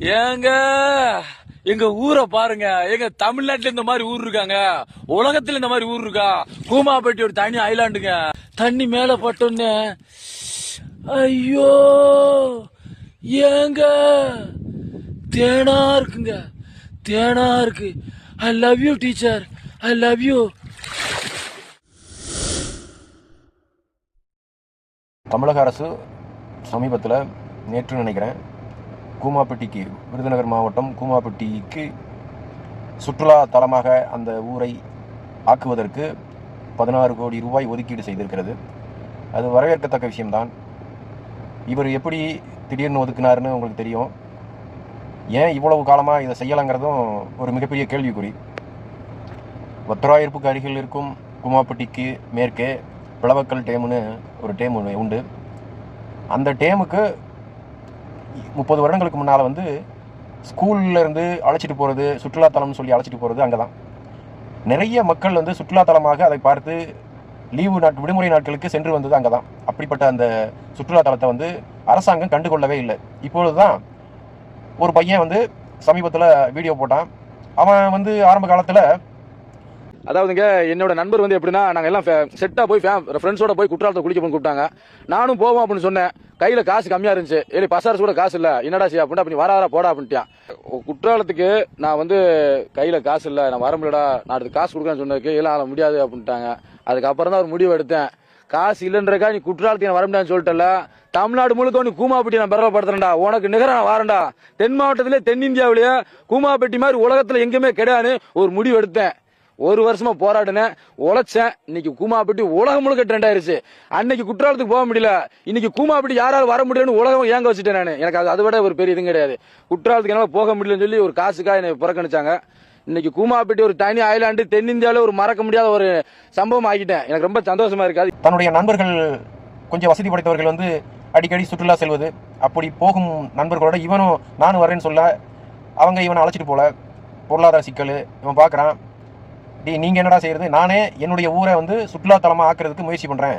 ஏங்க எங்க ஊரை பாருங்க. எங்க தமிழ்நாட்டுல இந்த மாதிரி ஊர் இருக்காங்க? உலகத்துல இந்த மாதிரி ஊர் இருக்கா? கூமாப்பட்டி ஒரு தனி ஐலாண்டுங்க. தண்ணி மேல பட்டோன்னு ஐயோ ஏங்க தேனா இருக்குங்க, தேனா இருக்கு. I love you teacher, I love you. தமிழக அரசு சமீபத்தில் நேற்று நினைக்கிறேன் கூமாப்பட்டிக்கு, விருதுநகர் மாவட்டம் கூமாப்பட்டிக்கு சுற்றுலா தலமாக அந்த ஊரை ஆக்குவதற்கு 16 கோடி ரூபாய் ஒதுக்கீடு செய்திருக்கிறது. அது வரவேற்கத்தக்க விஷயம்தான். இவர் எப்படி திடீர்னு ஒதுக்குனாருன்னு உங்களுக்கு தெரியும். ஏன் இவ்வளவு காலமாக இதை செய்யலைங்கிறதும் ஒரு மிகப்பெரிய கேள்விக்குறி. வத்திராயிருப்புக்கு அருகில் இருக்கும் கூமாப்பட்டிக்கு மேற்கே பிளவக்கல் டேம்னு ஒரு டேம் உண்டு. அந்த டேமுக்கு 30 வருடங்களுக்கு முன்னால் ஸ்கூல்லேருந்து அழைச்சிட்டு போகிறது, சுற்றுலாத்தலம்னு சொல்லி அழைச்சிட்டு போகிறது அங்கே தான். நிறைய மக்கள் சுற்றுலாத்தலமாக அதை பார்த்து விடுமுறை நாட்களுக்கு சென்று வந்தது அங்கே தான். அப்படிப்பட்ட அந்த சுற்றுலாத்தலத்தை அரசாங்கம் கண்டுகொள்ளவே இல்லை. இப்பொழுது தான் ஒரு பையன் சமீபத்தில் வீடியோ போட்டான். அவன் ஆரம்ப காலத்தில், அதாவதுங்க, என்னோட நண்பர் எப்படின்னா, நாங்கள் எல்லாம் செட்டாக போய் ஃப்ரெண்ட்ஸோட போய் குற்றாலத்தை குளிக்க போய் கூப்பிட்டாங்க. நானும் போவோம் அப்படின்னு சொன்னேன். கையில் காசு கம்மியாக இருந்துச்சு. ஏழு பசாரசு கூட காசு இல்லை. என்னடா செய்ய அப்படின்ட்டு அப்படி வர போடா அப்படின்ட்டான். குற்றாலத்துக்கு நான் கையில் காசு இல்லை, நான் வர முடியலடா, நான் அதுக்கு காசு கொடுக்கணும்னு சொன்னதுக்கு இல்லை ஆள முடியாது அப்படின்ட்டாங்க. அதுக்கப்புறம் தான் ஒரு முடிவு எடுத்தேன். காசு இல்லைன்றக்கா நீ குற்றாலத்துக்கு நான் வர முடியாதுன்னு சொல்லிட்டல, தமிழ்நாடு முழுக்க நீ கூமாப்பட்டி நான் பெறப்படுத்துறேன்டா, உனக்கு நிகர நான் வாரேன்டா. தென் மாவட்டத்திலே தென்னிந்தியாவிலேயே கூமாப்பட்டி மாதிரி உலகத்தில் எங்கேயுமே கிடையாது ஒரு முடிவு எடுத்தேன். ஒரு வருஷமா போராடினேன், உழைச்சேன். இன்னைக்கு கூமாப்பட்டி உலகம் முழுக்க ட்ரெண்ட் ஆயிருச்சு. அன்னைக்கு குற்றாலத்துக்கு போக முடியல, இன்னைக்கு கூமாப்பட்டி யாராவது வர முடியும்னு உலகம் ஏங்க வச்சுட்டேன் நான். எனக்கு அதை விட ஒரு பெரிய இதுவும் கிடையாது. குற்றாலத்துக்கு என்னால போக முடியலன்னு சொல்லி ஒரு காசுக்காக என்னை புறக்கணிச்சாங்க. இன்னைக்கு கூமாப்பட்டி ஒரு தனி ஐலாண்டு, தென்னிந்தியாவில ஒரு மறக்க முடியாத ஒரு சம்பவம் ஆகிட்டேன். எனக்கு ரொம்ப சந்தோஷமா இருக்காது. தன்னுடைய நண்பர்கள் கொஞ்சம் வசதி படைத்தவர்கள் அடிக்கடி சுற்றுலா செல்வது, அப்படி போகும் நண்பர்களோட நானும் வரேன்னு சொல்ல அவங்க இவனை அழைச்சிட்டு போல. பொருளாதார சிக்கல். இவன் பார்க்குறான், நீங்கள் என்னடா செய்யறது, நானே என்னுடைய ஊரை சுற்றுலாத்தலமாக ஆக்குறதுக்கு முயற்சி பண்ணுறேன்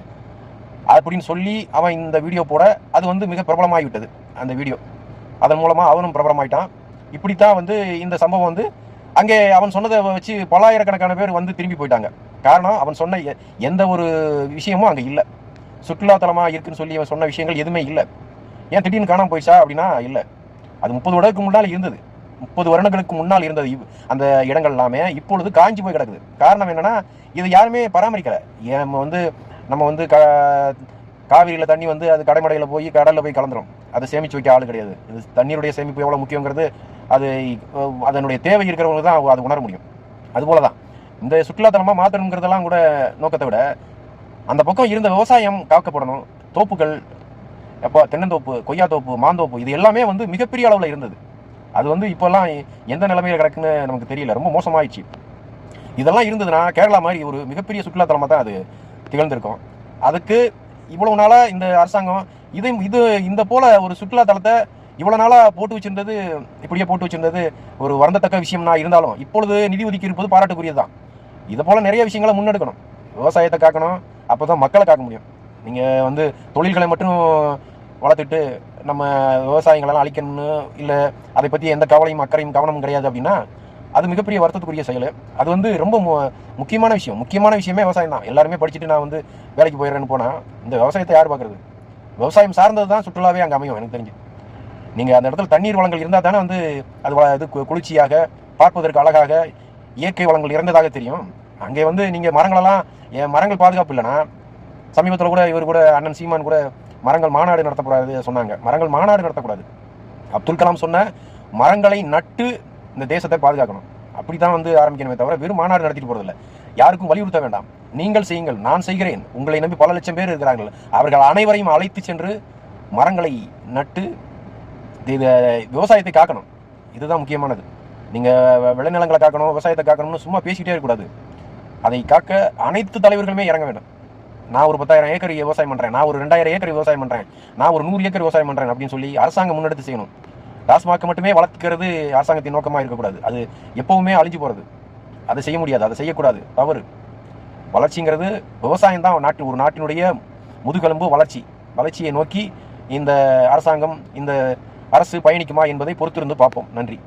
அப்படின்னு சொல்லி அவன் இந்த வீடியோ போட அது மிக பிரபலமாகிவிட்டது அந்த வீடியோ. அதன் மூலமாக அவனும் பிரபலமாயிட்டான். இப்படித்தான் இந்த சம்பவம் அங்கே அவன் சொன்னதை வச்சு பல்லாயிரக்கணக்கான பேர் திரும்பி போயிட்டாங்க. காரணம், அவன் சொன்ன எந்த ஒரு விஷயமும் அங்கே இல்லை. சுற்றுலாத்தலமாக இருக்குன்னு சொல்லி அவன் சொன்ன விஷயங்கள் எதுவுமே இல்லை. ஏன் திடீர்னு காணாமல் போயிடுச்சா அப்படின்னா இல்லை. அது 30 வருடத்துக்கு முன்னால் இருந்தது. 30 வருடங்களுக்கு முன்னால் இருந்தது அந்த இடங்கள் எல்லாமே இப்பொழுது காஞ்சி போய் கிடக்குது. காரணம் என்னன்னா, இது யாருமே பராமரிக்கலை. நம்ம காவிரியில் தண்ணி அது கடைமடையில் போய் கடலில் போய் கலந்துரும். அதை சேமித்து வைக்க ஆள் கிடையாது. இது தண்ணீருடைய சேமிப்பு எவ்வளோ முக்கியங்கிறது அதனுடைய தேவை இருக்கிறவங்க தான் அது உணர முடியும். அதுபோல தான் இந்த சுற்றுலாத்தலமாக மாற்றணுங்கிறதெல்லாம் கூட நோக்கத்தை விட, அந்த பக்கம் இருந்த விவசாயம் காக்கப்படணும். தோப்புகள், தென்னந்தோப்பு, கொய்யாத்தோப்பு, மாந்தோப்பு, இது எல்லாமே மிகப்பெரிய அளவில் இருந்தது. அது இப்போல்லாம் எந்த நிலைமையில் கிடக்குன்னு நமக்கு தெரியல. ரொம்ப மோசமாயிடுச்சு. இதெல்லாம் இருந்ததுன்னா கேரளா மாதிரி ஒரு மிகப்பெரிய சுற்றுலாத்தலமாக தான் அது திகழ்ந்திருக்கும். அதுக்கு இவ்வளவு நாளாக இந்த அரசாங்கம் இந்த போல ஒரு சுற்றுலாத்தலத்தை இவ்வளோ நாளாக போட்டு வச்சிருந்தது, இப்படியே போட்டு வச்சிருந்தது ஒரு வருந்தத்தக்க விஷயம்னா இருந்தாலும் இப்பொழுது நிதி ஒதுக்கி இருப்பது பாராட்டுக்குரியது தான். இதை போல் நிறைய விஷயங்களை முன்னெடுக்கணும். விவசாயத்தை காக்கணும், அப்போ தான் மக்களை காக்க முடியும். நீங்கள் தொழில்களை மட்டும் வளர்த்துட்டு நம்ம விவசாயங்களெல்லாம் அழிக்கணும்னு இல்லை, அதை பற்றி எந்த கவலையும் அக்கறையும் கவனமும் கிடையாது அப்படின்னா அது மிகப்பெரிய வருத்தத்துக்குரிய செயல். அது ரொம்ப முக்கியமான விஷயம். முக்கியமான விஷயமே விவசாயம் தான். எல்லாருமே படிச்சுட்டு நான் வேலைக்கு போயிடுறேன்னு போனால் இந்த விவசாயத்தை யார் பார்க்குறது? விவசாயம் சார்ந்தது தான் சுற்றுலாவே அங்கே அமையும். எனக்கு தெரிஞ்சு நீங்கள் அந்த இடத்துல தண்ணீர் வளங்கள் இருந்தால் தானே அது குளிர்ச்சியாக, பார்ப்பதற்கு அழகாக, இயற்கை வளங்கள் இறந்ததாக தெரியும். அங்கே நீங்கள் மரங்கள் பாதுகாப்பு இல்லைன்னா, சமீபத்தில் கூட இவர் கூட அண்ணன் சீமான் கூட மரங்கள் மாநாடு நடத்தக்கூடாது சொன்னாங்க. மரங்கள் மாநாடு நடத்தக்கூடாது. அப்துல் கலாம் சொன்ன மரங்களை நட்டு இந்த தேசத்தை பாதுகாக்கணும். அப்படி தான் ஆரம்பிக்கணுமே தவிர வெறும் மாநாடு நடத்திட்டு போகிறதில்ல. யாருக்கும் வலியுறுத்த வேண்டாம். நீங்கள் செய்யுங்கள், நான் செய்கிறேன், உங்களை நம்பி பல லட்சம் பேர் இருக்கிறார்கள், அவர்கள் அனைவரையும் அழைத்து சென்று மரங்களை நட்டு விவசாயத்தை காக்கணும். இதுதான் முக்கியமானது. நீங்கள் விளைநிலங்களை காக்கணும், விவசாயத்தை காக்கணும்னு சும்மா பேசிக்கிட்டே இருக்கக்கூடாது. அதை காக்க அனைத்து தலைவர்களுமே இறங்க வேண்டும். நான் ஒரு 10,000 ஏக்கர் விவசாயம் பண்ணுறேன், நான் ஒரு 2,000 ஏக்கர் விவசாயம் பண்ணுறேன், நான் ஒரு 100 ஏக்கர் விவசாயம் பண்ணுறேன் அப்படின்னு சொல்லி அரசாங்கம் முன்னெடுத்து செய்யணும். டாஸ்மாக் மட்டுமே வளர்க்கிறது அரசாங்கத்தின் நோக்கமாக இருக்கக்கூடாது. அது எப்பவுமே அழிஞ்சு போகிறது. அதை செய்ய முடியாது, அதை செய்யக்கூடாது, தவறு. வளர்ச்சிங்கிறது விவசாயம் தான் ஒரு நாட்டினுடைய முதுகெலும்பு. வளர்ச்சியை நோக்கி இந்த அரசாங்கம், இந்த அரசு பயணிக்குமா என்பதை பொறுத்திருந்து பார்ப்போம். நன்றி.